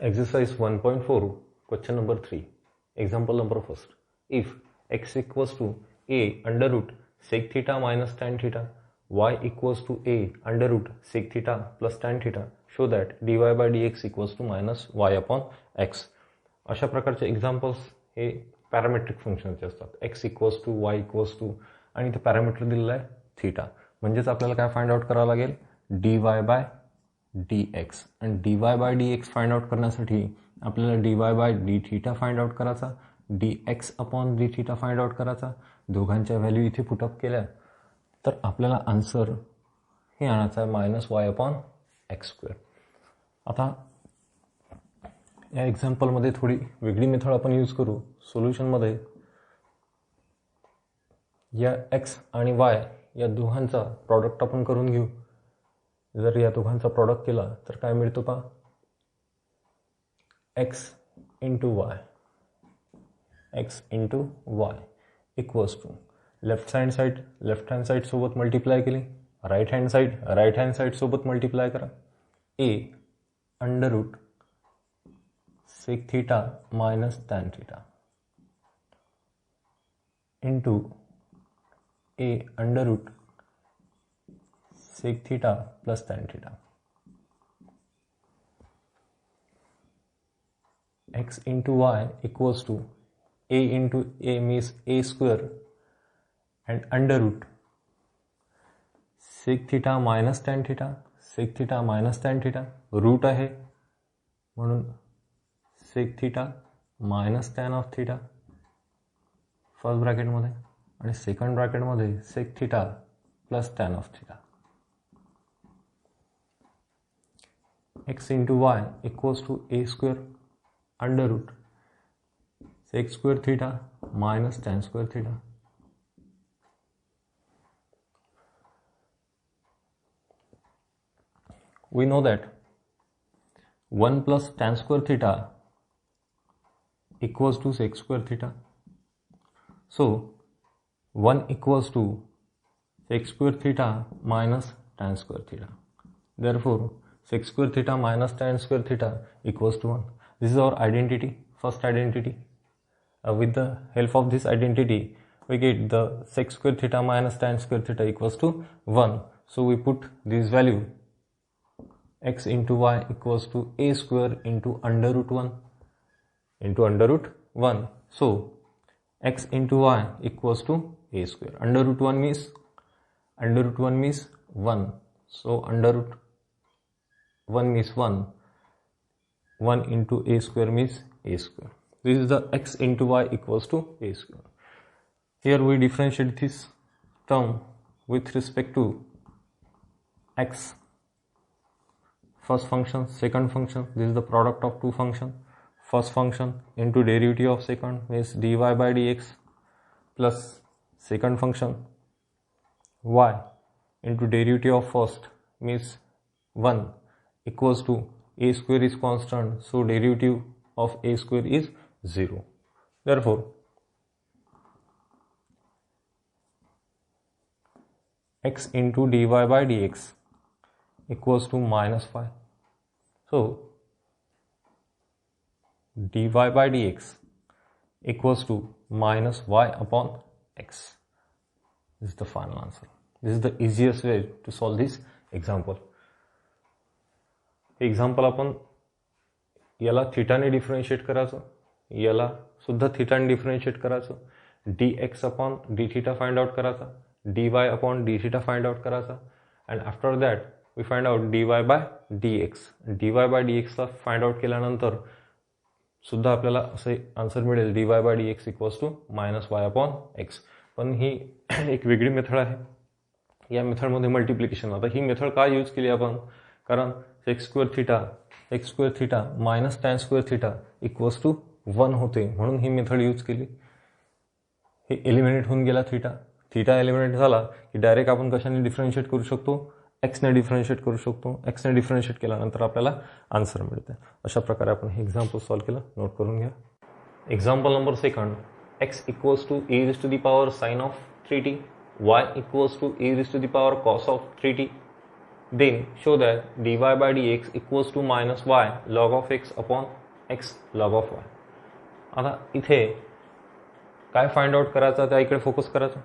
Exercise 1.4, question number 3. Example number first. If x equals to a under root sec theta minus tan theta, y equals to a under root sec theta plus tan theta, show that dy by dx equals to minus y upon x. अशा प्रकारचे examples हे parametric फंक्शनचे असतात. x equals to y equals to आणि ते parameter दिलेलं आहे theta. म्हणजेच आपल्याला काय फाइंड आउट करावं लागेल, dy बाय dx. आणि dy by dx find out करण्यासाठी आपल्याला dy by d theta find out करायचा, dx upon d theta find out करायचा. दोघांच्या व्हॅल्यू इथे पुटअप केल्या तर आपल्याला आन्सर हे आणायचं आहे minus y upon x square. आता या एक्झाम्पलमध्ये थोडी वेगळी मेथड आपण यूज करू. सोल्युशनमध्ये या एक्स आणि वाय या दोघांचा प्रॉडक्ट आपण करून घेऊ. जर या दोघांचा प्रॉडक्ट केला तर काय मिळतो पहा, x into y equals to left hand side सोबत मल्टिप्लाय केली, राईट हँड साईड सोबत मल्टिप्लाय करा. A under root sec theta minus tan theta into a under root sec theta plus tan theta. X into y equals to a into a means a square and under root sec theta minus tan theta root आहे म्हणून sec theta minus tan of theta first ब्रॅकेटमध्ये आणि second ब्रॅकेटमध्ये sec theta plus tan of theta. x into y equals to a square under root sec square theta minus tan square theta. We know that 1 plus tan square theta equals to sec square theta. So 1 equals to sec square theta minus tan square theta. Therefore sec square theta minus tan square theta equals to 1. This is our identity, first identity. With the help of this identity we get the sec square theta minus tan square theta equals to 1. So we put this value x into y equals to a square into under root 1. So x into y equals to a square. Under root 1 means 1. So under root 1 means 1. 1 into a square means a square. This is the x into y equals to a square. Here we differentiate this term with respect to x. First function, second function, this is the product of two functions. First function into derivative of second means dy by dx plus second function y into derivative of first means 1 equals to a square is constant, so derivative of a square is 0. Therefore x into dy by dx equals to minus 5. So dy by dx equals to minus y upon x. This is the final answer. This is the easiest way to solve this example. Example आपण याला थीटाने differentiate करायचं, याला सुद्धा थीटाने differentiate करायचं, dx upon d theta find out करायचा, dy upon d theta find out करायचा, and after that we find out dy by dx. dy by dx ला find out केल्यानंतर सुद्धा आपल्याला असे आन्सर मिळेल dy by dx equals to minus y upon x. पण ही एक वेगळी मेथड आहे. या मेथडमध्ये मल्टिप्लिकेशन. आता ही मेथड का यूज केली आपण, कारण sec square theta minus tan square theta equals to 1 होते म्हणून ही मेथड यूज केली. हे एलिमिनेट होऊन गेला थीटा एलिमिनेट झाला की डायरेक्ट आपण कशाने डिफरन्शिएट करू शकतो, एक्सने डिफरन्शिएट करू शकतो. एक्सने डिफरन्शिएट केल्यानंतर आपल्याला आन्सर मिळते. अशा प्रकारे आपण हे एक्झाम्पल सॉल्व्ह केलं. नोट करून घ्या. Example number second. X equals to e raised to the power sin of 3t, y equals to e raised to the power cos of 3t. Then show that dy by dx equals to minus y log of x upon x log of y. आता इथे काय find out करायचं त्या इकडे focus करायचं.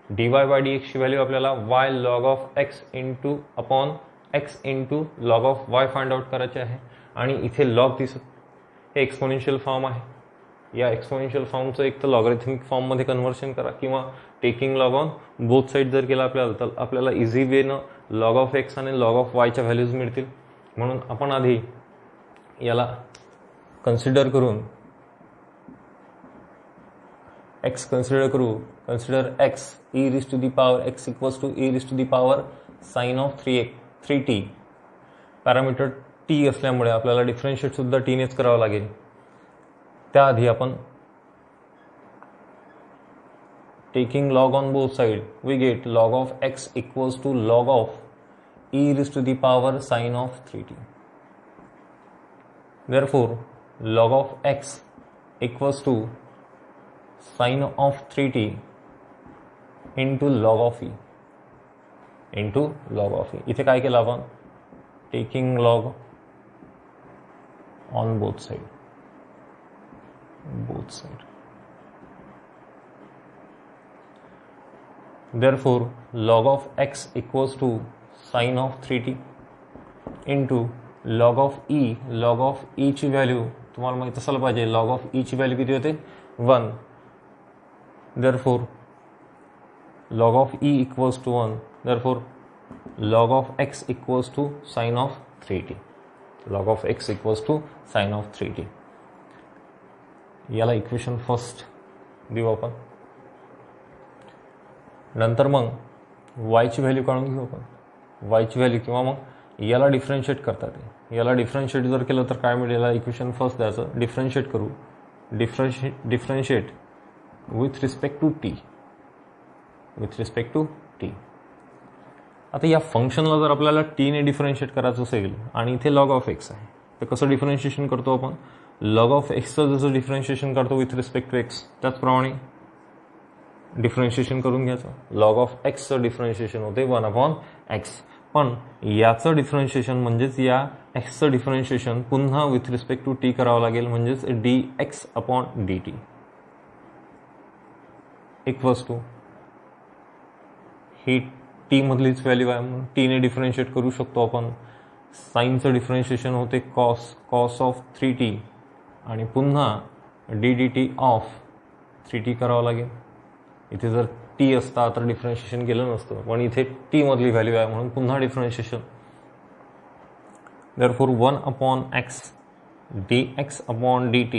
dy by dx ची value आपल्याला y log of x into upon x into log of y find out करायचे आहे. आणि इथे लॉग दिसत हे एक्सपोनेन्शियल फॉर्म आहे. या एक्सपोनेन्शियल फॉर्मचं एक तर लॉगरिथमिक फॉर्ममध्ये कन्व्हर्शन करा किंवा taking log on both side जर केलं आपल्याला तर आपल्याला इझी वेनं लॉग ऑफ एक्स आणि लॉग ऑफ वायच्या व्हॅल्यूज मिळतील. म्हणून आपण आधी याला कन्सिडर करून x consider x e raise to the power x equals to e raise to the power sine of 3t. Parameter t असल्यामुळे आपल्याला डिफरन्शिएट सुद्धा टीनेच करावं लागेल. त्याआधी आपण taking log on both side we get log of x equals to log of e raise to the power sine of 3t. therefore log of x equals to sin of 3t into log of e इथे काय केलं आपण taking log on both side therefore log of x equals to sin of 3t into log of e ची value तुम्हाला माहित असायला पाहिजे. log of e ची व्हॅल्यू किती होते 1. therefore log of e equals to 1. therefore log of x equals to sin of 3t. याला equation first देऊ आपण. नंतर मग y ची व्हॅल्यू काढून घेऊ आपण. y ची व्हॅल्यू किंवा मग याला डिफरन्शिएट करता येते. याला डिफरन्शिएट जर केलं तर काय मिळेल. इक्वेशन फर्स्ट द्यायचं. डिफरन्शिएट करू. Differentiate with respect to t. आता या फंक्शनला जर आपल्याला टीने डिफरन्शिएट करायचं असेल आणि इथे लॉग ऑफ एक्स आहे तर कसं डिफरन्शिएशन करतो आपण. लॉग ऑफ एक्सचं जसं डिफरन्शिएशन करतो विथ रिस्पेक्ट टू एक्स त्याचप्रमाणे डिफरन्शिएशन करून घ्यायचं. लॉग ऑफ एक्सचं डिफरन्शिएशन होते 1/x. पण याचं डिफरन्शिएशन म्हणजेच या एक्सचं डिफरन्शिएशन पुन्हा विथ रिस्पेक्ट टू टी करावं लागेल म्हणजेच dx/dt इक्वल्स टू ही टी मधलीच व्हॅल्यू आहे म्हणून टीने डिफरन्शिएट करू शकतो आपण. साईनचं डिफरन्शिएशन होते कॉस ऑफ 3t आणि पुन्हा dt ऑफ 3t करावं लागेल. इथे जर टी असता तर डिफरन्शिएशन केलं नसतं पण इथे टी मधली व्हॅल्यू आहे म्हणून पुन्हा differentiation. therefore 1/x dx/dt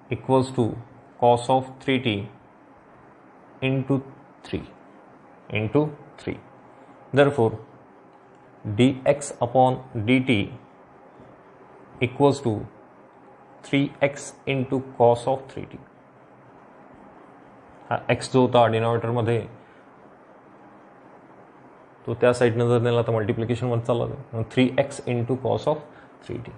equals to cos of 3t into 3. therefore dx/dt equals to 3x into cos of 3t. हा एक्स जो होता डिनॉमिनेटरमध्ये तो त्या साईडनं जर नेला तर मल्टिप्लिकेशनमध्ये चालला जाईल. 3x into cos of 3t.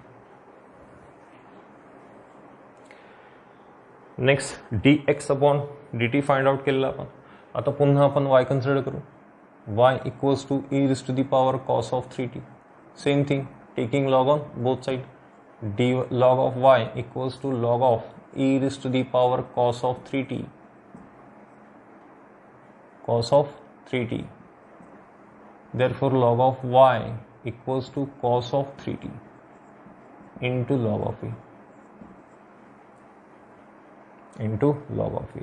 Next dx/dt find out केलेला आपण. आता पुन्हा आपण y कन्सिडर करू. y equals to e raise to the power cos of 3t. Same thing taking log on both side. d log of y equals to log of e raised to the power cos of 3t. Therefore log of y equals to cos of 3t into log of e.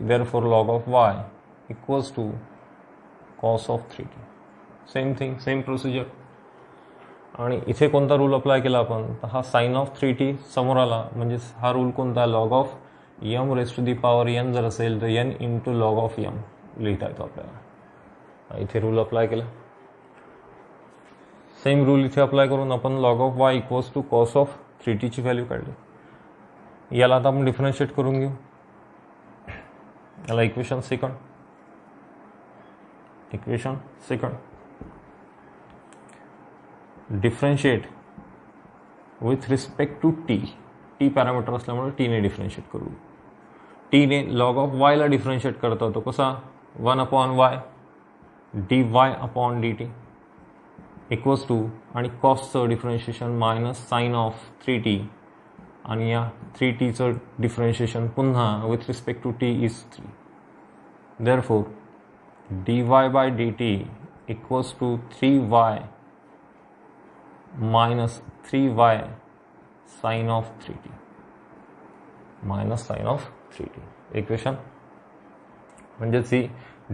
Therefore log of y equals to cos of 3t. Same thing, same procedure. आणि इथे कोणता rule apply केला आपण तर हा sign of 3t समोर आला म्हणजे हा रूल कोणता log of m raise to the power n जर असेल तर n into log of m लिहिता येतो आपल्याला. इथे रूल अप्लाय केला. सेम रूल इथे अप्लाय करून आपण log of y equals to cos of 3t ची व्हॅल्यू काढली. याला आता आपण डिफरन्शिएट करून घेऊ. याला equation second differentiate with respect to t parameter असल्यामुळे टीने डिफरन्शिएट करू. टीने लॉग ऑफ वायला डिफरन्शिएट करता येतो कसा 1/y dy/dt इक्वल्स टू आणि कॉसचं differentiation minus sine of 3t आणि या 3tचं डिफरन्शिएशन पुन्हा विथ रिस्पेक्ट टू t इज 3. Therefore dy by dt equals to 3y minus 3y sine of 3t minus sine of 3t. Equation म्हणजेच ही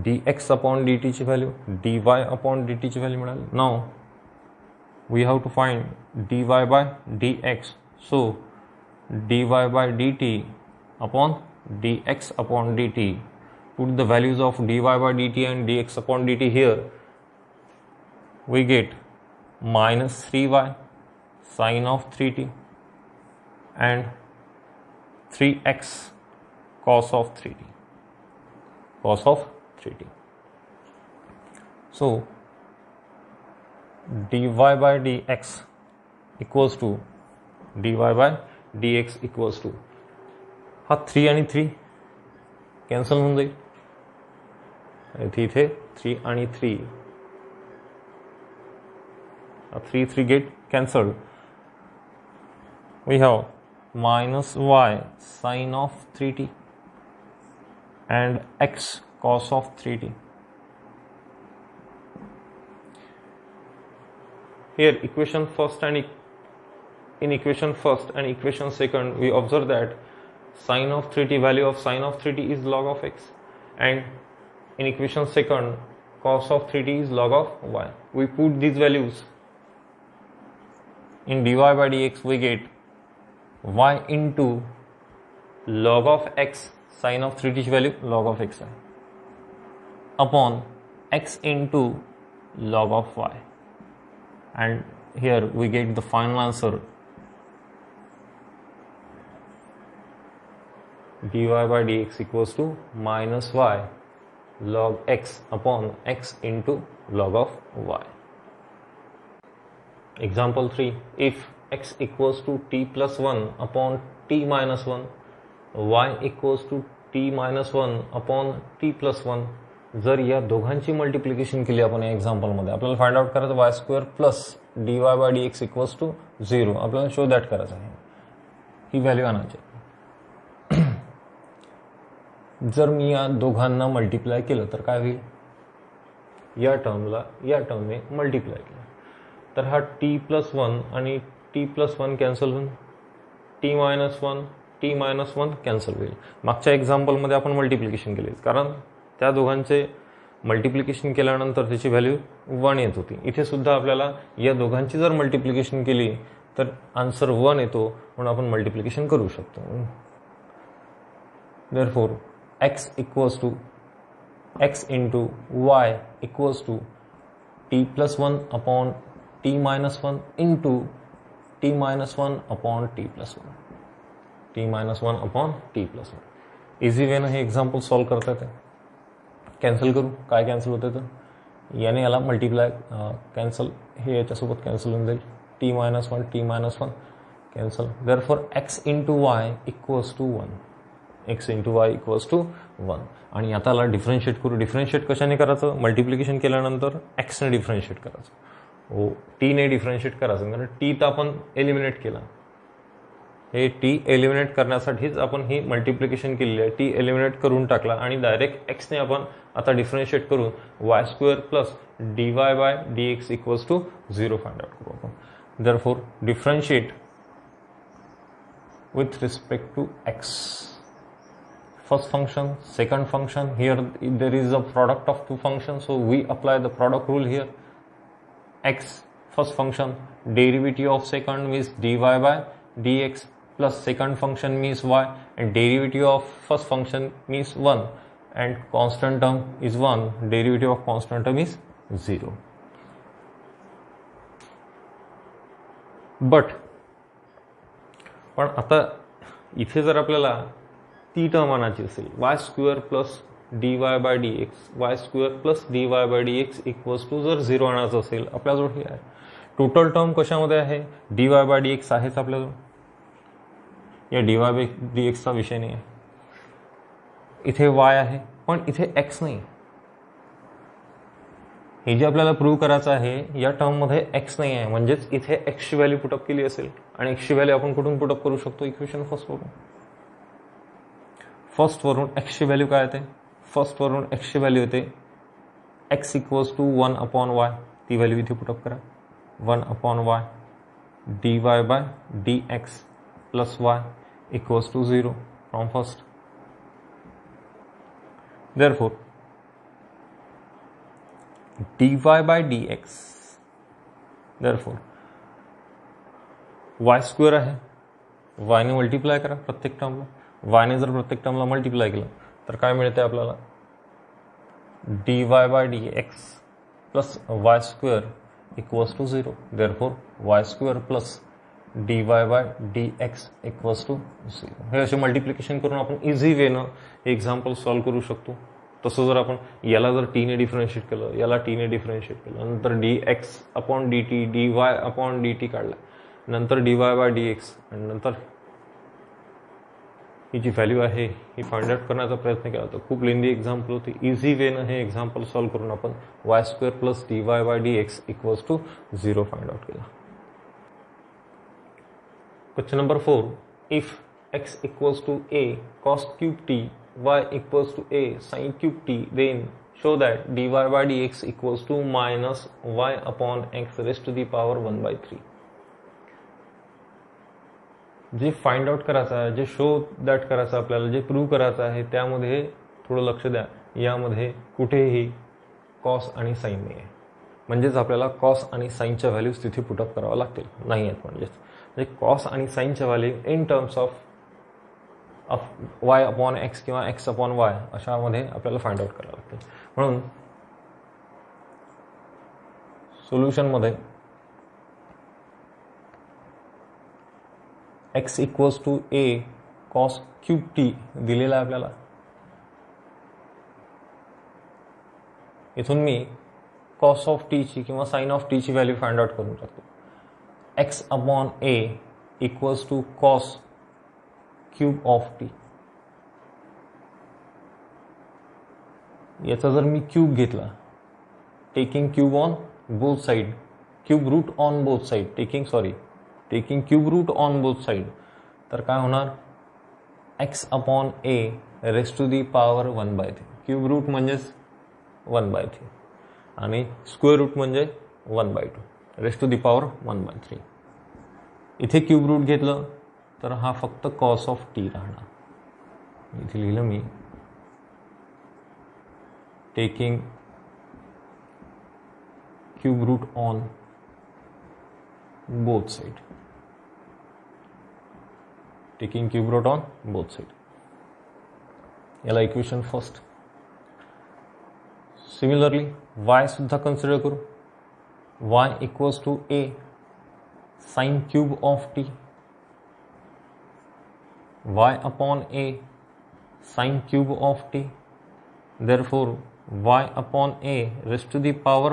dx upon dt ची व्हॅल्यू dy अपॉन dt ची value मिळाली. Now we have to find dy by dx. So dy by dt upon dx upon dt. Put the values of dy by dt and dx upon dt here. We get minus 3y sine of 3t and 3x cos of 3t. Cos of 3t. So dy by dx equals to dy by dx equals to हा 3 आणि 3 cancel होऊन जाईल. इथे 3 आणि 3 3 get cancelled. We have minus y sine of 3t and x cos of 3t. Here equation first and in equation first and equation second we observe that sine of 3t, value of sine of 3t is log of x, and in equation second cos of 3t is log of y. We put these values in dy by dx. We get y into log of x, sine of 3t value log of x upon x into log of y, and here we get the final answer dy by dx equals to minus y log x upon x into log of y. Example 3. If x equals to t plus 1 upon t minus 1, y equals to t minus 1 upon t plus 1. जर या दोघांची multiplication केली आपण या एक्झाम्पलमध्ये, आपल्याला find out करायचं y square plus dy by dx equals to 0. आपल्याला शो दॅट करायचं आहे, ही व्हॅल्यू आणायची. जर मी या दोघांना मल्टिप्लाय केलं तर काय होईल, या टर्मला या टर्मने मल्टिप्लाय केलं तर हा t प्लस 1 आणि t प्लस 1 कॅन्सल होऊन t मायनस 1 कॅन्सल होईल. मागच्या एक्झाम्पलमध्ये आपण मल्टिप्लिकेशन केले, कारण त्या दोघांचे मल्टिप्लिकेशन केल्यानंतर त्याची व्हॅल्यू 1 येत होती. इथे सुद्धा आपल्याला या दोघांची जर मल्टिप्लिकेशन केली तर आन्सर 1 येतो, म्हणून आपण मल्टिप्लिकेशन करू शकतो. Therefore x equals to x into y equals to t plus 1 upon t minus 1 into t minus 1 upon t plus 1. t minus 1 upon t plus 1. Easy वे हे एक्झाम्पल सॉल्व करता येते. कॅन्सल करू, काय कॅन्सल होते तर याने याला मल्टिप्लाय कॅन्सल, हे याच्यासोबत कॅन्सल होऊन जाईल. t minus 1 t minus 1 cancel. Therefore x into y equals to 1. x into y equals to 1. आणि आता याला डिफरन्शिएट करू. डिफरन्शिएट कशाने करायचं, मल्टिप्लिकेशन केल्यानंतर x ने डिफरन्शिएट करायचं, हो t ने डिफरन्शिएट करायचं, कारण t तर आपण एलिमिनेट केला. हे t एलिमिनेट करण्यासाठीच आपण ही मल्टिप्लिकेशन केलेली आहे. t एलिमिनेट करून टाकला आणि डायरेक्ट x ने आपण आता डिफरन्शिएट करून y square plus dy by dx equals to 0 find out करू आपण. Therefore differentiate with respect to x. First function, second function, here there is a product of two functions, so we apply the product rule here. X, first function, derivative of second means dy by dx plus second function means y, and derivative of first function means 1, and constant term is 1, derivative of constant term is 0. But पण आता इथे जर आपल्याला ती term आणायची असेल, y square plus d y by d x, y square plus d y by d x equals to जर 0 आणायचं असेल आपल्याजवळ हे आहे. टोटल टर्म कशामध्ये आहे, D y by d x आहेच आपल्याजवळ, या डी वाय बाय डी एक्सचा विषय नाही आहे. इथे वाय आहे पण इथे एक्स नाही, हे जे आपल्याला प्रूव्ह करायचं आहे या टर्ममध्ये एक्स नाही आहे, म्हणजेच इथे एक्सची व्हॅल्यू पुटअप केली असेल. आणि एक्सची व्हॅल्यू आपण कुठून पुटअप करू शकतो? इक्वेशन फर्स्टवरून एक्सची व्हॅल्यू काय येते? फर्स्टवरून एक्सची व्हॅल्यू येते एक्स इक्वल्स टू 1/y. ती व्हॅल्यू इथे पुटअप करा. 1/y dy by dx plus y equals to 0 from first. Therefore, dy by dx, therefore y square आहे, y ने मल्टिप्लाय करा प्रत्येक टर्मला. y ने जर प्रत्येक टर्मला मल्टिप्लाय केलं तर काय मिळते आपल्याला? dy by dx plus y square equals to 0. Therefore, y square plus dy by dx equals to 0. हे असे मल्टिप्लिकेशन करून आपण इझी वेनं हे एक्झाम्पल सॉल्व्ह करू शकतो. तसं जर आपण याला जर टी ने डिफरन्शिएट केलं, याला टी ने डिफरन्शिएट केलं, नंतर dx upon dt, dy upon dt काढला, नंतर dy बाय dx, आणि नंतर ही जी व्हॅल्यू आहे ही फाइंड आउट करण्याचा प्रयत्न केला तर खूप लेंदी एक्झाम्पल होती. इझी वेनं हे एक्झाम्पल सॉल्व्ह करून आपण y square plus dy by dx equals to 0 find out केला. Question number 4. If x equals to a cos cube t, y equals to a sin cube t, then show that dy by dx equals to minus y upon x raised to the power 1/3. जे find out करायचं आहे, जे show that करायचं आपल्याला, जे prove करायचं आहे त्यामध्ये थोडं लक्ष द्या. यामध्ये कुठेही कॉस आणि साईन नाही आहे, म्हणजेच आपल्याला कॉस आणि साईनच्या व्हॅल्यूज तिथे पुटअप करावं लागतील, नाही आहेत. म्हणजे कॉस आणि साईनच्या value in terms of y upon x किंवा एक्स अपॉन वाय अशामध्ये आपल्याला फाइंड आउट करावं लागतील. म्हणून सोल्युशनमध्ये x equals to a cos cube t दिलेला आहे आपल्याला. इथून मी कॉस ऑफ टीची किंवा साइन ऑफ टीची व्हॅल्यू फाइंड आउट करून टाकतो. X upon a equals to cos cube of t. याचा जर मी क्यूब घेतला, taking cube on both side, cube root on both side, taking cube root on both side, तर काय होणार? X upon a raise to the power 1/3. Cube root म्हणजेच 1/3 आणि square route म्हणजे 1/2 रेस टू दी पॉवर 1/3. इथे cube route घेतलं तर हा फक्त कॉस ऑफ टी राहणार. इथे लिहिलं मी taking cube root on both side, taking cube root on both side. याला इक्वेशन फर्स्ट. सिमिलरली y सुद्धा कन्सिडर करू. y equals to a sine cube of t, y upon a sine cube of t. Therefore, y upon a raised to the power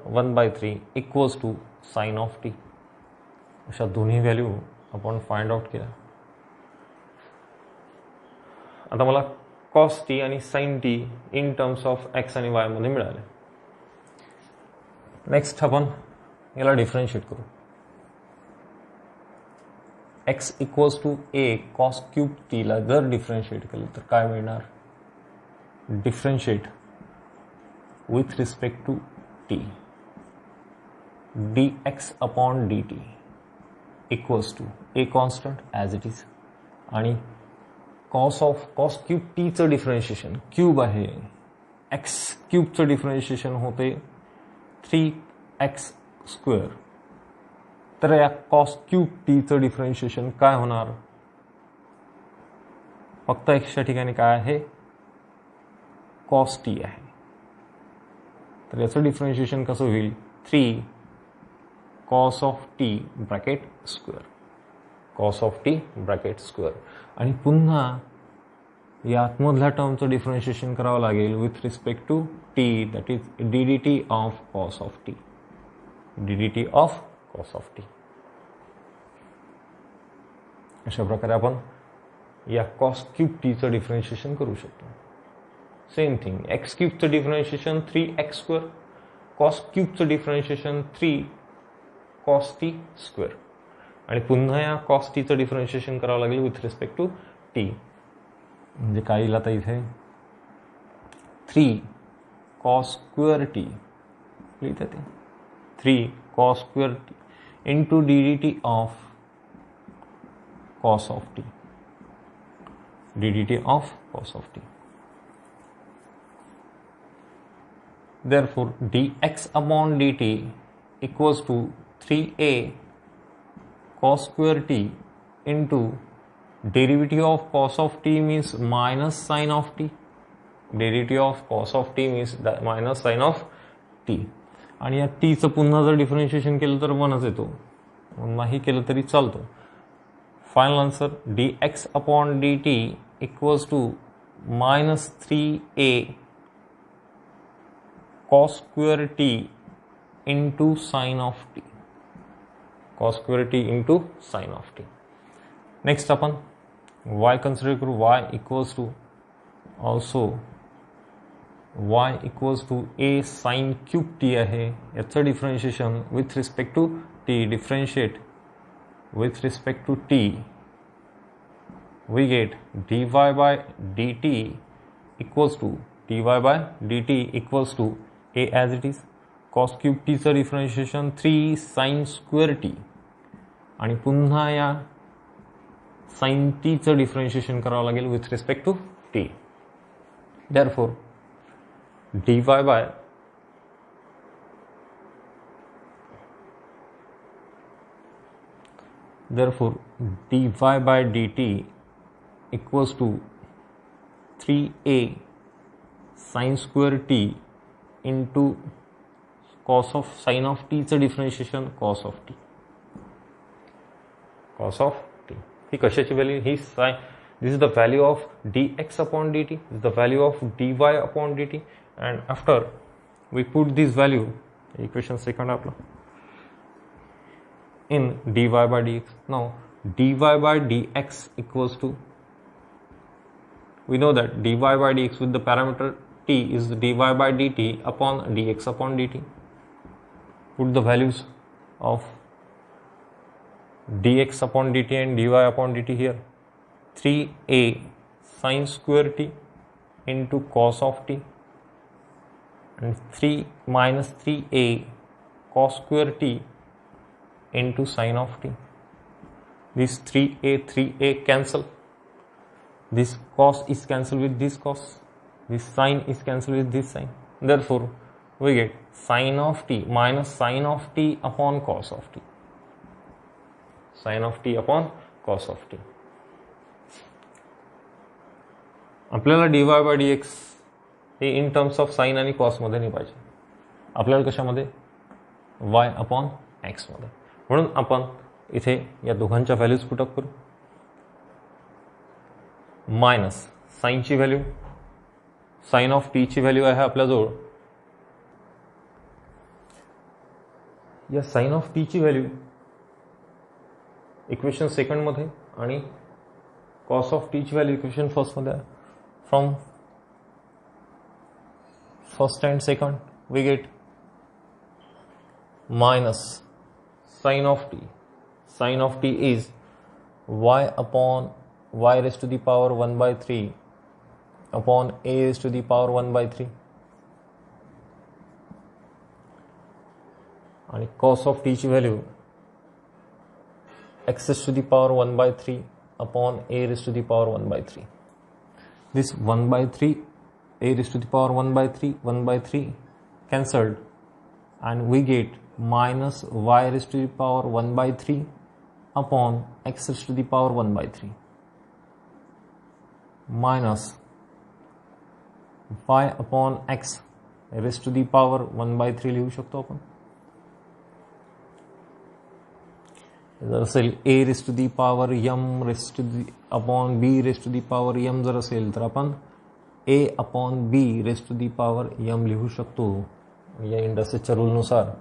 1/3 equals to sin of t. अशा दोन्ही value आपण find out केल्या. आता मला cos t आणि sine t in terms of x आणि y मध्ये मिळाले. नेक्स्ट आपण याला डिफरन्शिएट करू. X equals to a cos cube टीला जर डिफरन्शिएट केलं तर काय मिळणार? Differentiate with respect to t dx upon dt equals to a constant as it is, आणि कॉस क्यूब टीचं डिफरन्शिएशन क्यूब आहे, एक्स क्यूबचं डिफरन्शिएशन होते 3x स्क्वेअर. तर या कॉस क्यूब टीचं डिफरन्शिएशन काय होणार? फक्त एक्सच्या ठिकाणी काय आहे? कॉस टी आहे. तर याचं डिफरन्शिएशन कसं होईल? 3 cos of t bracket square, cos of t bracket square. आणि पुन्हा या आतमधल्या टर्मचं डिफरन्शिएशन करावं लागेल with respect to t, that is ddT of cos of t, ddT of cos of t. अशा प्रकारे आपण या कॉस क्यूब टीचं डिफरन्शिएशन करू शकतो. Same thing. एक्स क्यूबचं डिफरन्शिएशन 3x², कॉस क्यूबचं डिफरन्शिएशन 3 cos t स्क्वेअर, आणि पुन्हा या कॉस टीचं डिफरन्शिएशन करावं लागेल विथ रिस्पेक्ट टू टी. म्हणजे काय येईल आता इथे 3 cos स्क्वेअर टी लिहिता ते 3 cos square T into D of cos of T, D of cos of T. Therefore, dx upon dt equals to 3a cos square t into derivative of cos of t means minus sin of t. Derivative of cos of t means minus sin of t. आणि या टीचं पुन्हा जर differentiation केलं तर 1च येतो, नाही केलं तरी चालतो. Final answer dx upon dt equals to minus 3a cos square t into sin of t, cos square t into sin of t. Next आपण y कन्सिडर करू. y equals to also y equals to a sin cube t आहे. याचं differentiation with respect to t, differentiate with respect to t, we get dy by dt equals to dy by dt equals to a as it is, cos cube टीचं differentiation 3 sin square t, आणि पुन्हा या sin टीचं differentiation करावं लागेल with respect to t. Therefore, dy by dt equals to 3a sin square t into cos of sin of t चं differentiation cos of t, cos of t. ही कशाची value? ही sine. This is the value of dx upon dt, this is the value of dy upon dt, and after we put this value, equation second आपला, in dy by dx. Now dy by dx equals to, we know that dy by dx with the parameter t is dy by dt upon dx upon dt. Put the values of dx upon dt and dy upon dt here. 3a sin square t into cos of t, and 3 minus 3a cos square t into sin of t. This 3a cancel. This cos is cancelled with this cos. This sin is cancelled with this sin. Therefore, we get sin of t minus sin of t upon cos of t. Sin of t upon cos of t. आपल्याला dy by dx हे in terms of sine आणि कॉसमध्ये नाही पाहिजे, आपल्याला कशामध्ये? y upon एक्समध्ये. म्हणून आपण इथे या दोघांच्या व्हॅल्यूज पुटअप करू. मायनस साइनची व्हॅल्यू, साइन ऑफ टीची व्हॅल्यू आहे आपल्याजवळ. या साइन ऑफ टीची व्हॅल्यू इक्वेशन सेकंडमध्ये आणि कॉस ऑफ टीची व्हॅल्यू इक्वेशन फर्स्टमध्ये आहे. From first and second we get minus sine of t. Sine of t is y upon y raised to the power 1/3 upon a raised to the power 1/3, आणि cos of t ची value x raised to the power 1/3 upon a raised to the power 1/3. This 1/3 a raised to the power 1/3 cancelled, and we get minus y raised to the power 1/3 upon x raised to the power 1/3 minus y upon x raised to the power 1/3 लिहू शकतो आपण. जर असेल a raised to the power m raised to the upon b raised to the power m जर असेल तर आपण a upon b raised to the power m लिहू शकतो. या इंडस्ट्रीच्या रूलनुसार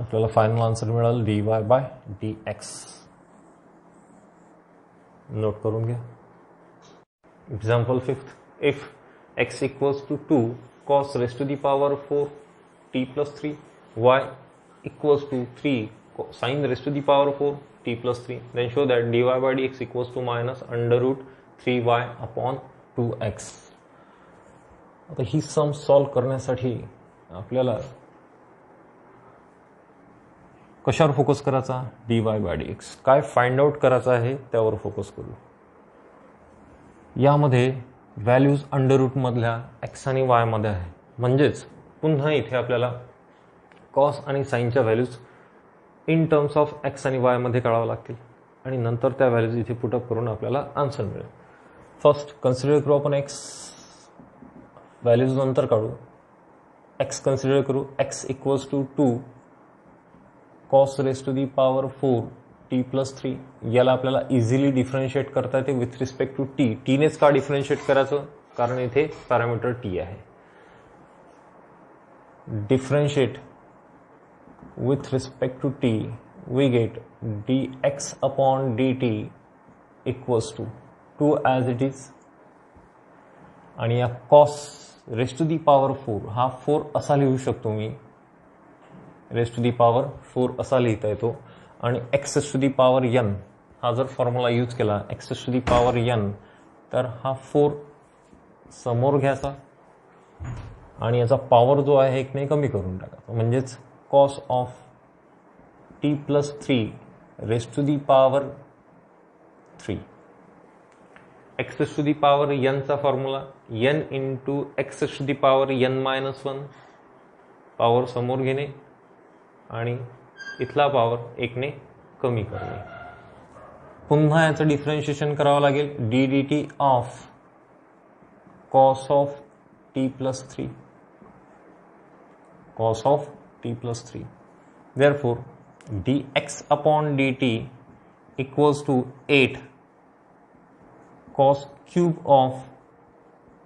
आपल्याला फायनल आन्सर मिळाल dy by dx. नोट करून घ्या. Example 5. If x equals to 2 cos raised to the power 4 t plus 3, y equals to 3 sin raised to the power 4 t plus 3. Then show that dy by dx equals to minus under root 3y upon 2x. आता ही sum solve करण्यासाठी आपल्याला कशावर focus करायचा? dy by dx. काय find out करायचं आहे त्यावर focus करू. यामध्ये व्हॅल्यूज अंडर रूट मधल्या एक्स आणि वाय मध्ये आहे, म्हणजेच पुन्हा इथे आपल्याला कॉस आणि साईनच्या values in terms of x आणि वाय मध्ये काढावं लागतील आणि नंतर त्या व्हॅल्यूज इथे पुटअप करून आपल्याला आन्सर मिळेल. फर्स्ट कन्सिडर करू आपण एक्स, व्हॅल्यूज नंतर काढू. एक्स कन्सिडर करू. X equals to 2 cos raise to the power 4 t plus 3. याला आपल्याला इझिली डिफरन्शिएट करता येते विथ रिस्पेक्ट टू टी. टीनेच का डिफरन्शिएट करायचं? कारण इथे पॅरामीटर टी आहे. Differentiate with respect to t, we get dx upon dt equals to 2 as it is. आणि या cos raise to the power 4 हा 4 असा लिहू शकतो मी, रेस टू दी पॉवर 4 असा लिहिता येतो. आणि x raise to the power n हा जर फॉर्म्युला यूज केला x raise to the power n, तर हा 4 समोर घ्यायचा आणि याचा पॉवर जो आहे एक ने कमी करून टाकायचा, म्हणजेच cos of t plus 3 raised to the power 3. x raised to the power n चा formula n into x raised to the power n minus 1, power समोर घेणे आणि इथला पॉवर एक ने कमी करणे. पुन्हा याचं डिफरन्शिएशन करावं लागेल. d dt of cos of t plus 3, cos of t plus 3. Therefore, dx upon dt equals to 8 cos cube of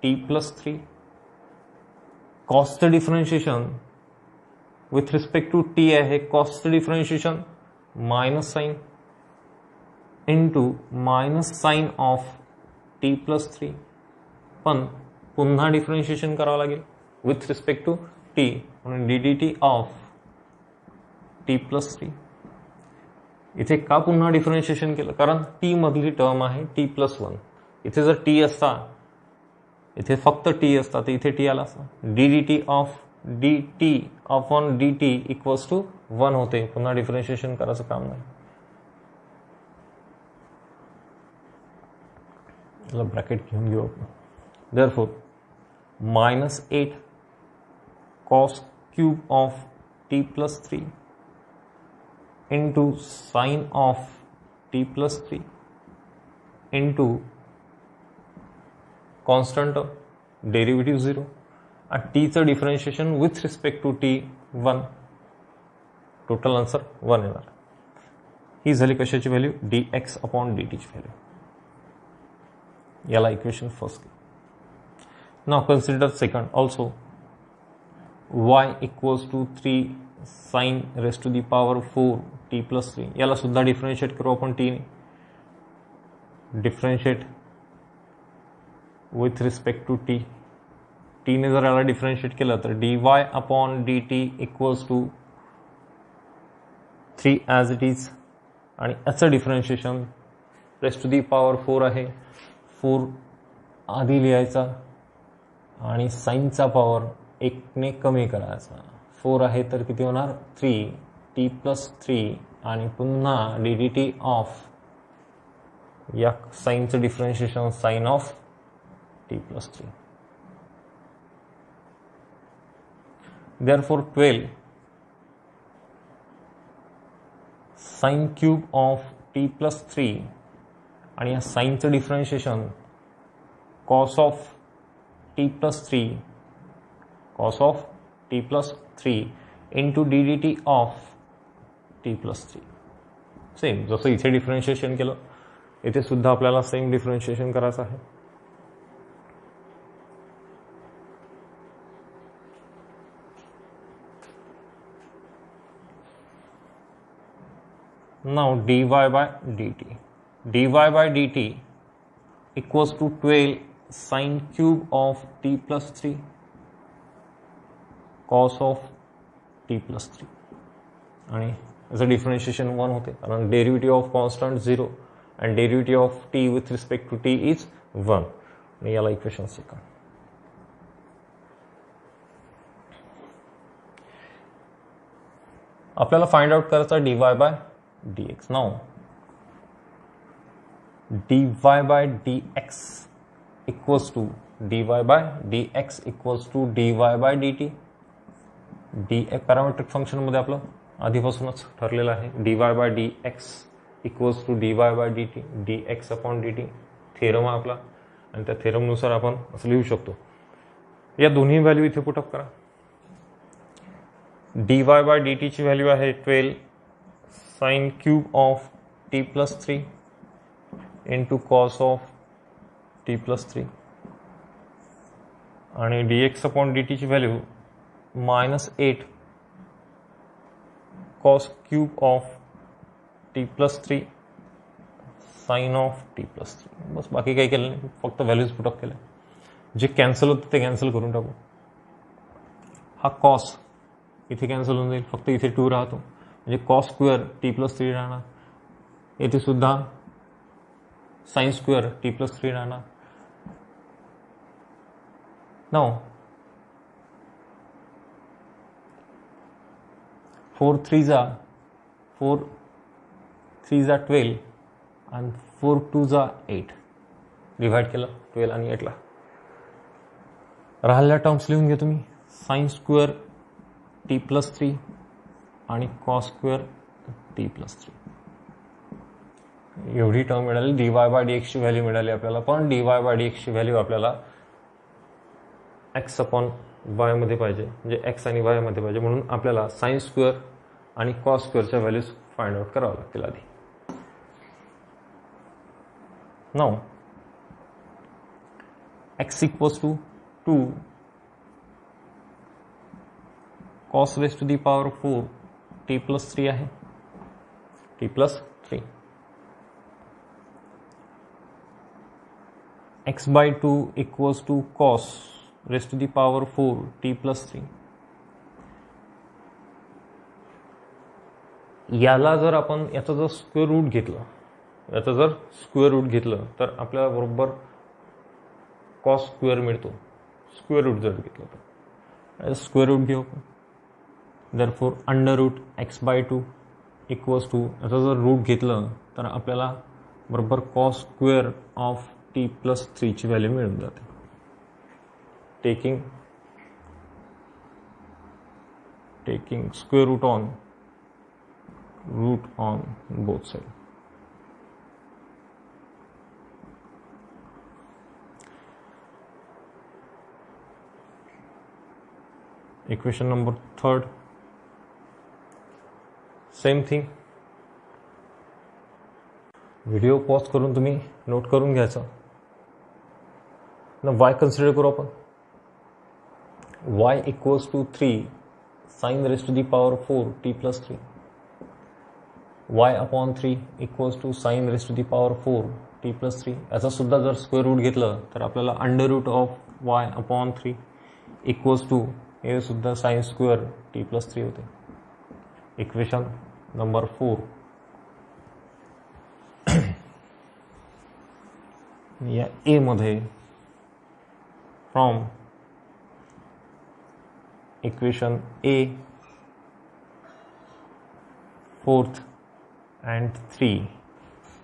t plus 3. Cos चं differentiation with respect to t आहे. cos चं differentiation minus sine into minus sine of t plus 3. पण पुन्हा differentiation करावं लागेल with respect to t, म्हणून ddt of t plus 3. इथे का पुन्हा डिफरन्शिएशन केलं? कारण t मधली टर्म आहे t प्लस 1. इथे जर t असता, इथे फक्त t असता तर इथे t आला असता. ddt of dt upon dt equals to 1 होते. पुन्हा डिफरन्शिएशन करायचं काम नाही. ब्रॅकेट घेऊन घेऊ आपण. Therefore minus 8 cos cube of t plus 3 into sine of t plus 3 into constant term derivative 0 and t चं differentiation with respect to t 1. Total answer 1 येणार. ही झाली कशाची व्हॅल्यू? dx अपॉन dt ची व्हॅल्यू. याला equation first. Now consider second also. y equals to 3 sin raised to the power 4 t plus 3. याला सुद्धा differentiate करू आपण t ने. Differentiate with respect to t. t ने जर याला डिफरन्शिएट केलं तर dy upon dt equals to 3 as it is. आणि याचं differentiation raised to the power 4 आहे. 4 आधी लिहायचा आणि साईनचा पॉवर 1 ने कमी करायचा. 4 आहे तर किती होणार? 3 t प्लस 3 आणि पुन्हा ddt ऑफ या साईनचं differentiation sine of t plus 3. Therefore 12 sine cube of t plus 3 आणि या साईनचं differentiation cos of t plus 3 cos of t plus 3 into ddt of t plus 3. Same जसं इथे डिफरन्शिएशन केलं इथे सुद्धा आपल्याला सेम डिफरन्शिएशन करायचं आहे. Now dy by dt equals to 12 sine cube of t plus three cos of t plus three आणि याचं डिफरन्शिएशन 1 होते कारण derivative of constant 0 and derivative of t with respect to t is 1 आणि याला equation second. आपल्याला find out करायचा dy by dx. Now dy by dx equals to dy by dx equals to dy by dt. dx parametric function मध्ये आपलं आधीपासूनच ठरलेलं आहे dy by dx equals to dy by dt dx upon dt theorem आहे आपला आणि त्या थेरमनुसार आपण असं लिहू शकतो. या दोन्ही व्हॅल्यू इथे पुटअप करा. dy बाय dt ची व्हॅल्यू आहे 12 sine cube of t plus three into cos of t plus three आणि dx अपॉन dt ची value -8 cos cube of t plus three sine of t plus three. बस बाकी काही केलं नाही, फक्त व्हॅल्यूज पुटअप केल्या. जे कॅन्सल होतं ते कॅन्सल करून टाकू. हा कॉस इथे कॅन्सल होऊन जाईल, फक्त इथे 2 राहतो म्हणजे cos square t plus three राहणार. येथे सुद्धा sine square t plus three राहणार. नाउ 4 3 जा 12 आणि 4 2 जा 8 डिवाइड केलं 12 आणि 8 ला. राहिलेल्या टर्म्स लिहून घ्या तुम्ही. Sine square t plus three आणि cos square t plus three एवढी टर्म मिळाली. dy बाय dx ची व्हॅल्यू मिळाली आपल्याला, पण dy बाय dx ची व्हॅल्यू आपल्याला x अपॉन y मध्ये पाहिजे, म्हणजे x आणि y मध्ये पाहिजे. म्हणून आपल्याला साइन स्क्वेअर आणि कॉस स्क्वेअरच्या व्हॅल्यूज फाइंड आउट करावं लागतील आधी. Now x equals to 2 cos raise to the power 4 t plus 3 आहे. t plus 3 x by 2 equals to cos raise to the power 4 t plus 3. याला जर आपण याचा जर स्क्वेअर रूट घेतलं तर आपल्याला बरोबर कॉस स्क्वेअर मिळतो. स्क्वेअर रूट जर घेतलं तर स्क्वेअर रूट घेऊ. Therefore under root x by 2 equals to याचा जर रूट घेतलं तर आपल्याला बरोबर cos square of t plus 3 ची व्हॅल्यू मिळून जाते. Taking square root on both side. Equation number 3rd, same thing. Video pause करून तुम्ही नोट करून घ्यायचं ना. y कन्सिडर करू आपण. y equals to 3 sine raise to the power 4 t plus 3. y upon 3 equals to sine raise to the power 4 t plus 3. याचा सुद्धा जर स्क्वेअर रूट घेतलं तर आपल्याला under root of y upon 3 equals to हे सुद्धा साइन स्क्वेअर t प्लस 3 होते. Equation number 4. या ए मध्ये from equation a 4th and 3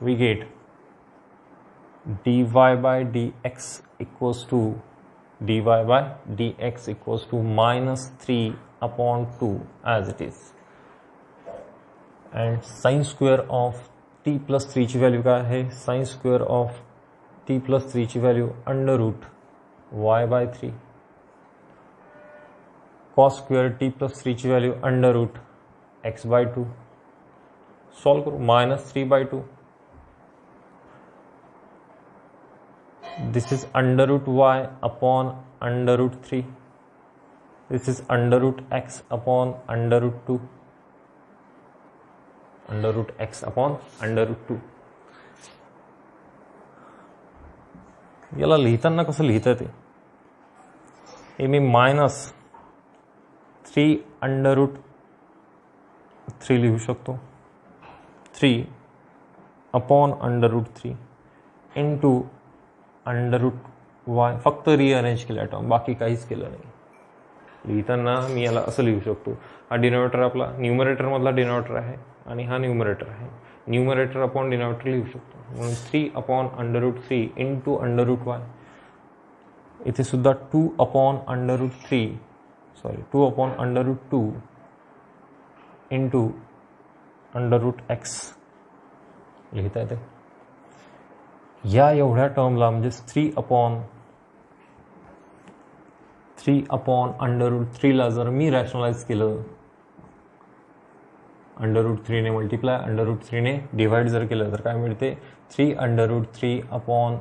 we get dy by dx equals to -3 upon 2 as it is, and sin square of t plus 3 ची value काय आहे. sin square of t plus 3 ची व्हॅल्यू under root y by 3. cos square t plus 3 ची व्हॅल्यू under root x by 2. Solve करू. -3 by 2. This is under root y upon under root 3. This is under root x upon under root 2. Under root x upon under root 2. याला लिहिताना कसं लिहितं ते, हे मी -3 √3 लिहू शकतो. 3 अपॉन √3 इंटू √y. फक्त रिअरेंज केलं टर्म, बाकी काहीच केलं नाही. लिहिताना मी याला असं लिहू शकतो, हा डिनॉमिनेटर आपला न्यूमरेटरमधला डिनॉमिनेटर आहे आणि हा न्यूमरेटर आहे. न्यूमरेटर अपॉन डिनॉमिनेटर लिहू शकतो, म्हणून 3 अपॉन √3 इंटू √y. इथे सुद्धा 2 अपॉन √2 इंटू √x लिहिता येते. या एवढ्या टर्मला म्हणजे 3 अपॉन √3 ला जर मी रॅशनलाइज केलं, √3 ने मल्टिप्लाय, √3 ने डिवाइड जर केलं तर काय मिळते, 3 √3 upon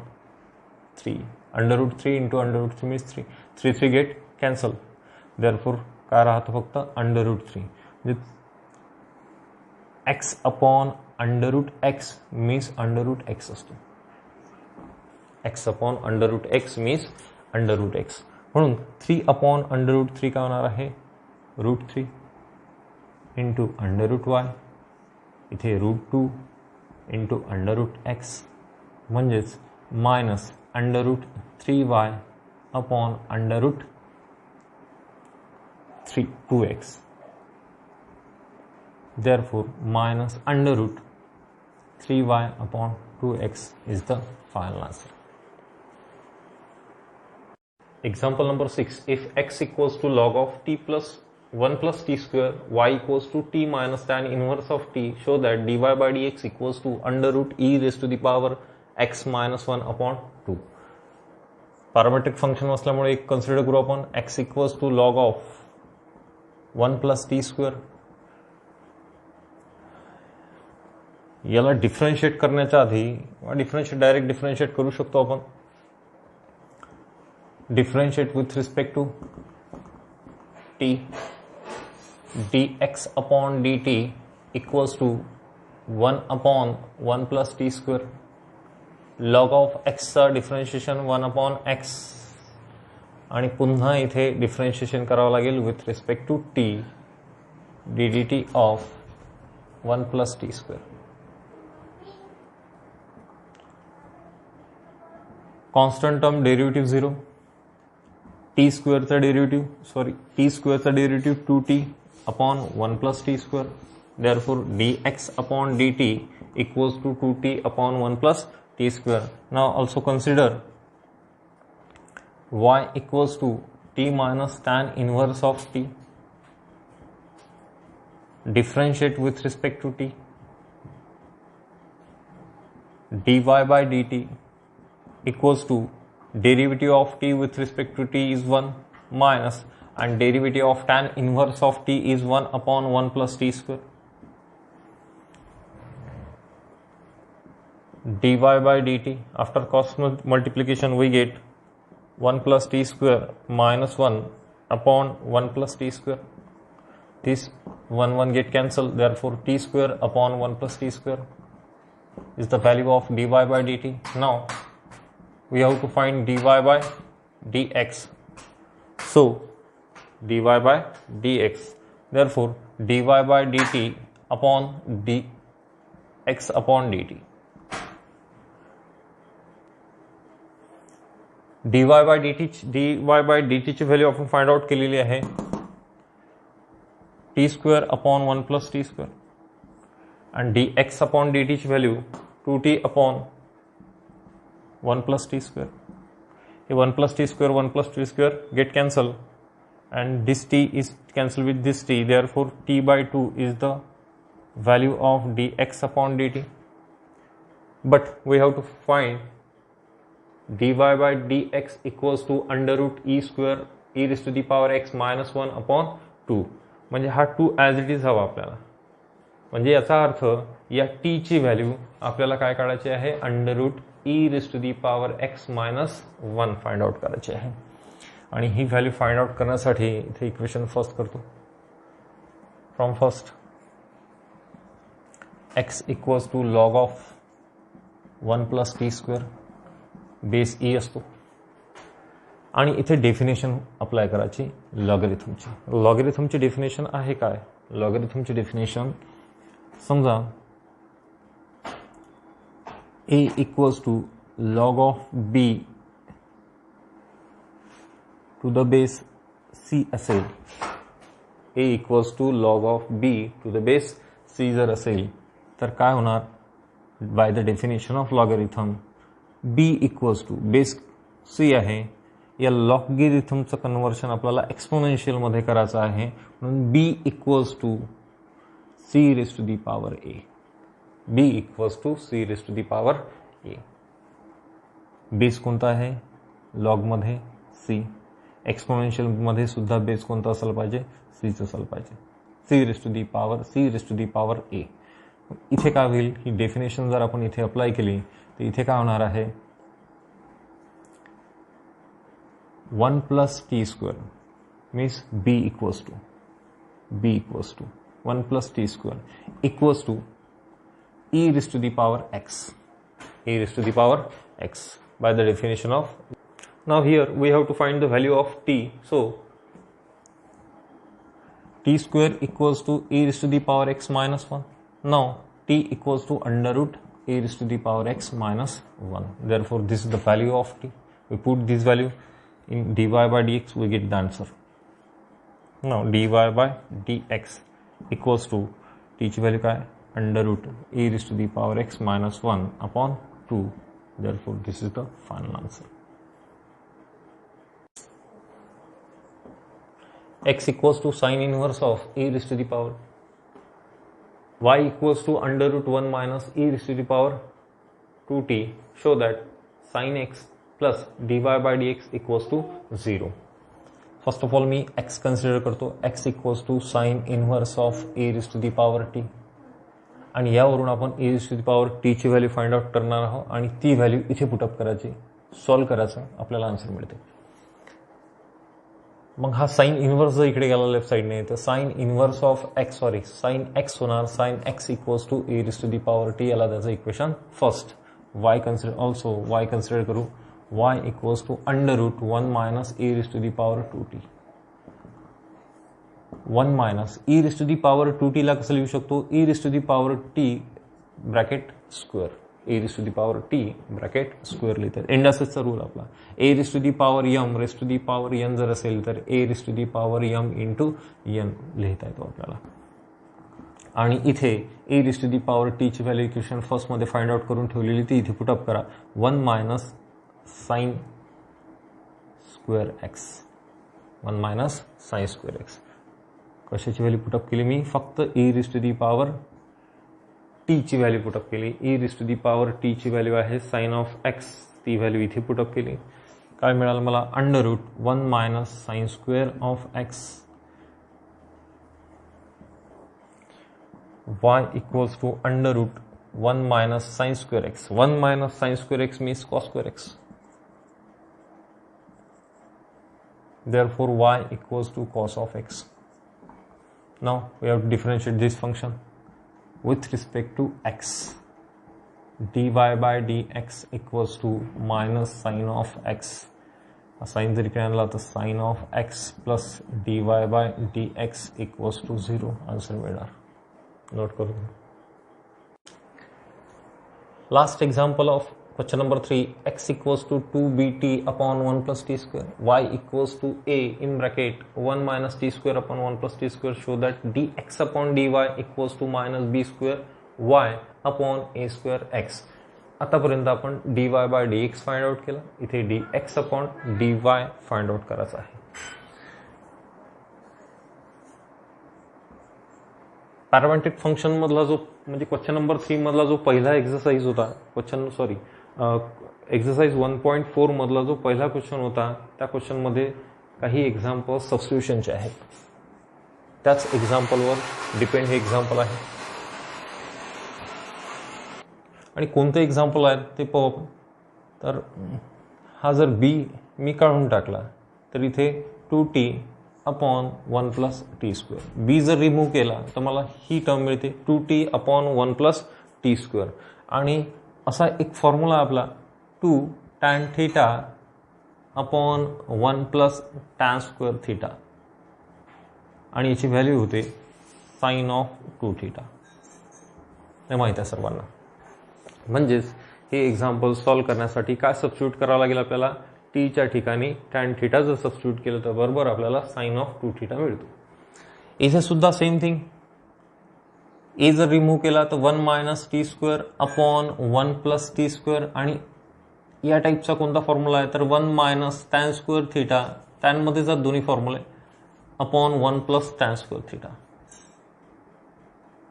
3. √3 into √3 means 3 get cancel. Therefore काय राहतं फक्त √3. म्हणजे x upon √x means √x असतो. x upon √x means √x. म्हणून 3 अपॉन √3 काय होणार आहे, √3 इंटू √y. इथे √2 इंटू √x म्हणजेच minus √3y upon √2x. Therefore, minus √3y upon 2x is the final answer. Example number 6. If x equals to log of t plus 1 plus t square, y equals to t minus tan inverse of t, show that dy by dx equals to √e raised to the power x minus 1 upon 2. Parametric function असल्यामुळे एक consider करू आपण, x equals to log of 1 plus t square. याला differentiate करण्याच्या आधी direct differentiate करू शकतो आपण. Differentiate with respect to t, dx upon dt equals to 1 upon 1 plus t square. Log of एक्सचा डिफरन्शिएशन 1 अपॉन x आणि पुन्हा इथे डिफरन्शिएशन करावं लागेल with respect to t, ddt of 1 plus t square. Constant term derivative 0, t स्क्वेअरचा derivative 2t upon 1 plus t square. Therefore dx upon dt equals to 2t upon 1 plus t square. Now also consider y equals to t minus tan inverse of t. Differentiate with respect to t. dy by dt equals to derivative of t with respect to t is 1 minus and derivative of tan inverse of t is 1 upon 1 plus t square. dy by dt after cross multiplication we get 1 plus t square minus 1 upon 1 plus t square. This 1 get cancelled, therefore t square upon 1 plus t square is the value of dy by dt. Now we have to find dy by dx. So dy by dx, therefore dy by dt upon dx upon dt. dy by dt ची value आपण find out केलेली आहे, t square upon 1 plus t square. आणि dx upon dt ची value 2t upon 1 plus t square. हे 1 plus t square get cancel and this t is cancelled with this t, therefore t by 2 is the value of dx upon dt. But we have to find dy by dx equals to under root e square e raised to the power x minus 1 upon 2. म्हणजे हा 2 as it is हवा आपल्याला. म्हणजे याचा अर्थ या t ची value आपल्याला काय काढायची आहे, under root e raised to the power x minus 1 find out करायची आहे. आणि ही व्हॅल्यू फाइंड आउट करण्यासाठी इथे इक्वेशन फर्स्ट करतो. From first x equals to log of 1 plus t square base e असतो आणि इथे डेफिनेशन अप्लाय करायची लॉगरिथमची. लॉगरिथमची डेफिनेशन आहे काय? लॉगरिथमची डेफिनेशन समजा a equals to log of b to the base c असेल, a equals to log of b to the base c जर असेल तर काय होणार? By the definition of logarithm b equals to base c आहे, या लॉगरिथमचं conversion आपल्याला एक्सपोनेन्शियलमध्ये करायचं आहे, म्हणून b equals to c raise to the power a. b equals to c raise to the power a. Base कोणता आहे? लॉगमध्ये c. एक्सपोनेन्शियलमध्ये सुद्धा base कोणता असायला पाहिजे? cच असायला पाहिजे. c raise to the power a. इथे काय होईल? ही डेफिनेशन जर आपण इथे अप्लाय केली तर इथे काय होणार आहे? 1 plus t square means b equals to 1 plus t square equals to e raised to the power x. e raised to the power x by the definition of. Now here we have to find the value of t. So t square equals to e raised to the power x minus 1. Now t equals to under root e raised to the power x minus 1. Therefore this is the value of t. We put this value in dy by dx, we get the answer. Now dy by dx equals to t ची value काय? Under root e raised to the power x minus 1 upon 2. Therefore this is the final answer. X equals to sine inverse of e raised to the power. Y equals to under root 1 minus e raised to the power 2t. Show that sine x plus dy by dx equals to 0. First of all me x consider करतो. X equals to sine inverse of e raised to the power t. आणि यावरून आपण e raised to the power t ची value find out करणार आहोत आणि ती value इथे पुटअप करायची, सॉल्व्ह करायचं, आपल्याला आन्सर मिळते. मग हा साइन इन्व्हर्स जर इकडे गेला लेफ्ट साइडने तर sine inverse of x sine x होणार. Sine x equals to e raised to the power t. याला त्याचं इक्वेशन फर्स्ट. y कन्सिडर करू. y equals to under route 1 minus e raised to the power 2t. 1 minus e raised to the power 2t ला कसं लिहू शकतो? e raised to the power t bracket square. e raised to the power t bracket square लिहितात. इंडासेसचा rule आपला. a raised to the power m raised to the power n जर असेल तर a raised to the power m into n लिहिता येतो आपल्याला. आणि इथे a raised to the power t ची व्हॅल्यू इक्वेशन फर्स्ट मध्ये फाइंड आउट करून ठेवलेली ती इथे पुटअप करा. 1 minus sine square x. 1 minus sine square x. कशाची व्हॅल्यू पुटअप केली मी? फक्त e raised to the power t ची व्हॅल्यू पुटअप केली. e raised to the power t ची व्हॅल्यू आहे साइन ऑफ एक्स. ती व्हॅल्यू इथे पुटअप केली. काय मिळालं मला? अंडर route 1 minus sine square of x y equals to under route 1 minus sine square x. 1 minus sine square x means cos square x. Therefore y equals to cos of x. Now we have to differentiate this function with respect to x. dy by dx equals to minus sine of x. Sine जर इकडे आणला तर sine of x plus dy by dx equals to 0. Answer मिळणार. Note करू. Last example of question number 3. X equals to 2bt upon 1 plus t square. Y equals to a in bracket 1 minus t square upon 1 plus t square. Show that dx upon dy equals to minus b square y upon a square x. आतापर्यंत आपण dy by dx find out केला. इथे dx upon dy find out करायचं आहे. Parametric function मधला जो म्हणजे question number 3 मधला जो पहिला एक्सरसाइज होता, एक्सरसाइज 1.4 मधला जो पहिला क्वेश्चन होता त्या क्वेश्चनमध्ये काही एक्झाम्पल सबस्टिट्यूशनचे आहेत. त्याच एक्झाम्पलवर डिपेंड हे एक्झाम्पल आहे. आणि कोणते एक्झाम्पल आहेत ते पाहू आपण. तर हा जर बी मी काढून टाकला तर इथे 2t upon 1 plus t square. B जर रिमूव्ह केला तर मला ही टर्म मिळते 2t upon 1 plus t square. आणि असा एक फॉर्म्युला आपला 2 tan theta upon 1 plus tan square theta आणि याची व्हॅल्यू होते साइन ऑफ 2 थीटा. हे माहीत आहे सर्वांना. म्हणजेच हे एक्झाम्पल सॉल्व्ह करण्यासाठी काय सबस्टिट्यूट करावं लागेल आपल्याला, टीच्या ठिकाणी टॅन थीटा जर सबस्टिट्यूट केलं तर बरोबर आपल्याला साइन ऑफ 2 थीटा मिळतो. इथे सुद्धा सेम थिंग, ए जर रिमूव्ह केला तर 1 minus t square upon 1 plus t square आणि या टाईपचा कोणता फॉर्म्युला आहे तर 1 मायनस टॅन स्क्वेअर थीटा, टॅनमध्ये जर दोन्ही फॉर्म्युले upon 1 plus tan square theta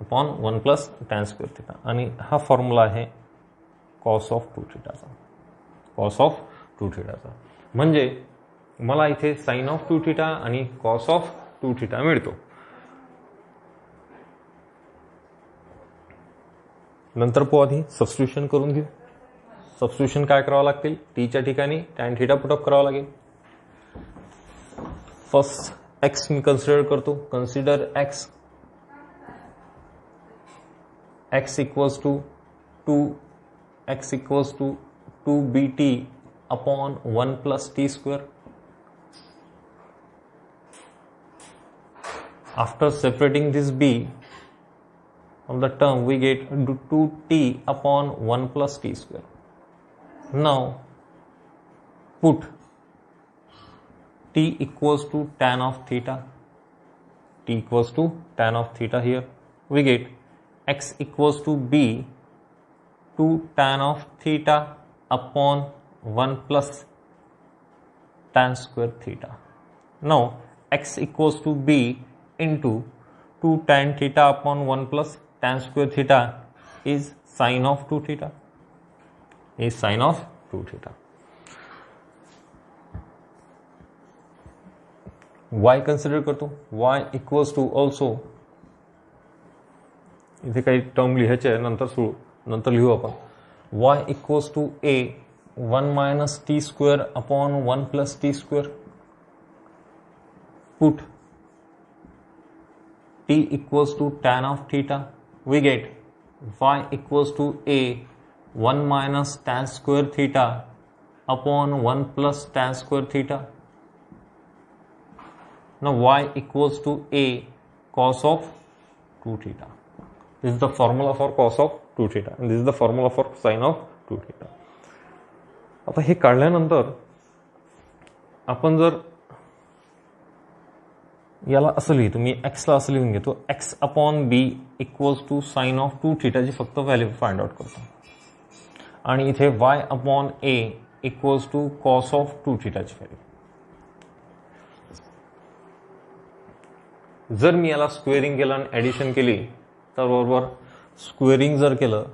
upon 1 plus tan square theta आणि हा फॉर्म्युला आहे कॉस ऑफ 2 थीटाचा, कॉस ऑफ 2 थीटाचा. म्हणजे मला इथे साइन ऑफ 2 थीटा आणि कॉस ऑफ 2 थीटा मिळतो. नंतर आधी सबस्टिट्यूशन करून घेऊ. सबस्टिट्यूशन काय करावं लागतील, टीच्या ठिकाणी टॅन थीटा पुटअप करावं लागेल. फर्स्ट एक्स मी कन्सिडर करतो, consider x, x equals to 2 bt upon 1 plus t square. After separating this b from the term, we get 2t upon 1 plus t square. Now put t equals to tan of theta. T equals to tan of theta here. We get x equals to b 2 tan of theta upon 1 plus tan square theta. Now x equals to b into 2 tan theta upon 1 plus tan square theta is sine of 2 theta, is sine of 2 theta. y consider करतो, y equals to also, इथे काही term लिहायचे आहे नंतर लिहू आपण. y equals to a 1 minus t square upon 1 plus t square. Put t equals to tan of theta, we get y equals to a 1 minus tan square theta upon 1 plus tan square theta. Now y equals to a cos of 2 theta. This is the formula for cos of 2 theta and this is the formula for sin of 2 theta. आता हे काढल्यानंतर आपण जर याला असं लिहितो, मी एक्सला असं लिहून घेतो, x upon b equals to sine of 2 थीटाची फक्त व्हॅल्यू फाइंड आउट करतो आणि इथे y upon a equals to cos of 2 थीटाची व्हॅल्यू. जर मी याला स्क्वेअरिंग केलं आणि ॲडिशन केली तर बरोबर स्क्वेअरिंग जर केलं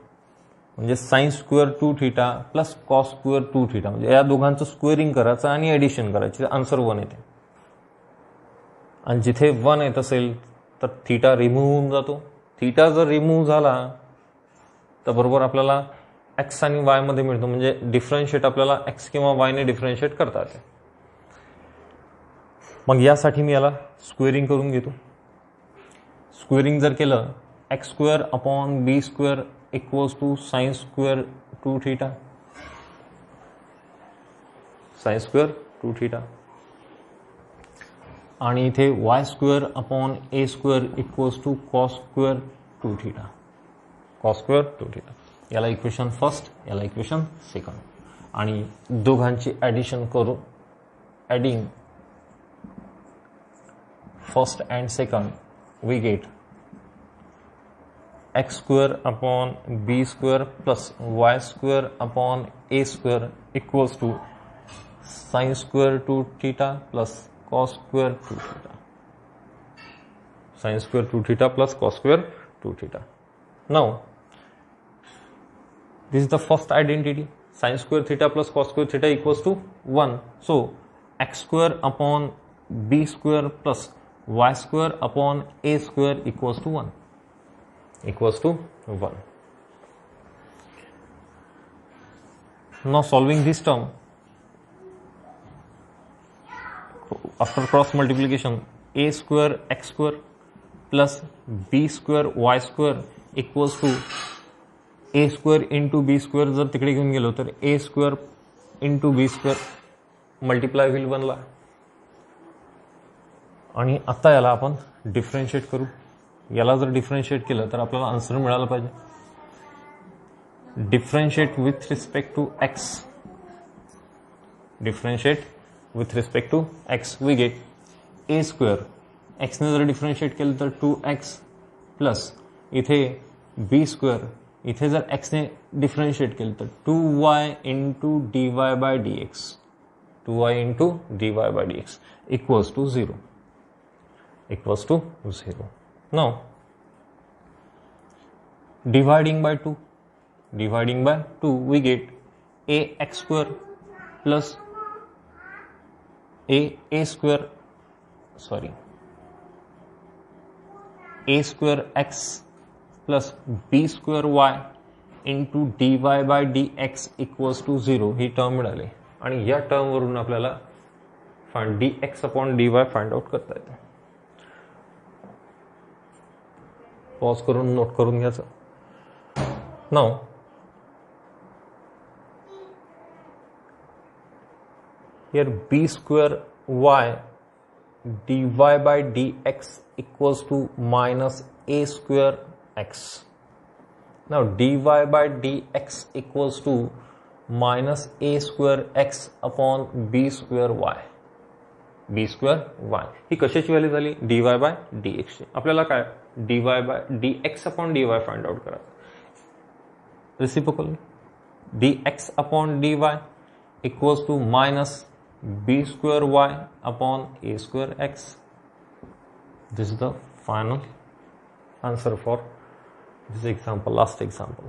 म्हणजे sign square 2 theta plus cos square 2 theta, म्हणजे या दोघांचं स्क्वेअरिंग करायचं आणि ॲडिशन करायची, आन्सर 1 येते. आणि जिथे 1 येत असेल तर थीटा रिमूव्ह होऊन जातो. थीटा जर रिमूव्ह झाला तर बरोबर आपल्याला एक्स आणि वाय मध्ये मिळतो, म्हणजे डिफरन्शिएट आपल्याला एक्स किंवा वायने डिफरन्शिएट करता येते. मग यासाठी मी याला स्क्वेअरिंग करून घेतो. स्क्वेअरिंग जर केलं x square upon b square equals to sine square 2 theta, sine square 2 theta आणि इथे y square upon a square equals to cos square 2 theta, cos square 2 theta. याला इक्वेशन फर्स्ट, याला इक्वेशन सेकंड आणि दोघांची addition करू. Adding first and second we get x square upon b square plus y square upon a square equals to sine square 2 theta plus cos square 2 theta, sin square 2 theta plus cos square 2 theta. Now this is the first identity, sin square theta plus cos square theta equals to 1. So x square upon b square plus y square upon a square equals to 1, equals to 1. Now solving this term, after cross multiplication, a square x square plus b square y square equals to a square into b square. जर तिकडे घेऊन गेलो तर a square into b square multiply होईल 1 ला. आणि आता याला आपण डिफरन्शिएट करू. याला जर डिफरन्शिएट केलं तर आपल्याला आन्सर मिळालं पाहिजे. Differentiate with respect to x. Differentiate with respect to x we get a square. एक्सने जर डिफरन्शिएट केलं तर 2x प्लस इथे बी स्क्वेअर. इथे जर एक्सने डिफरन्शिएट केलं तर 2y into d y by d x. 2y into d y by d x equals to 0. Equals to 0. Now, dividing by 2, we get ax square plus a square x plus b square y into dy by dx equals to 0 ही term मिळाली. आणि या टर्मवरून आपल्याला dx upon dy find out करता येतं. Pause करून note करून घ्यायचं. Now here b square y d y by d x equals to minus a square x. Now d y by d x equals to minus a square x upon b square y. B square y ही कशाची value झाली? D y by d एक्सची. आपल्याला काय D y by d x upon d y find out करायचं. Reciprocal d x upon d y equals to minus b square y upon a square x. This is the final answer for this example, last example.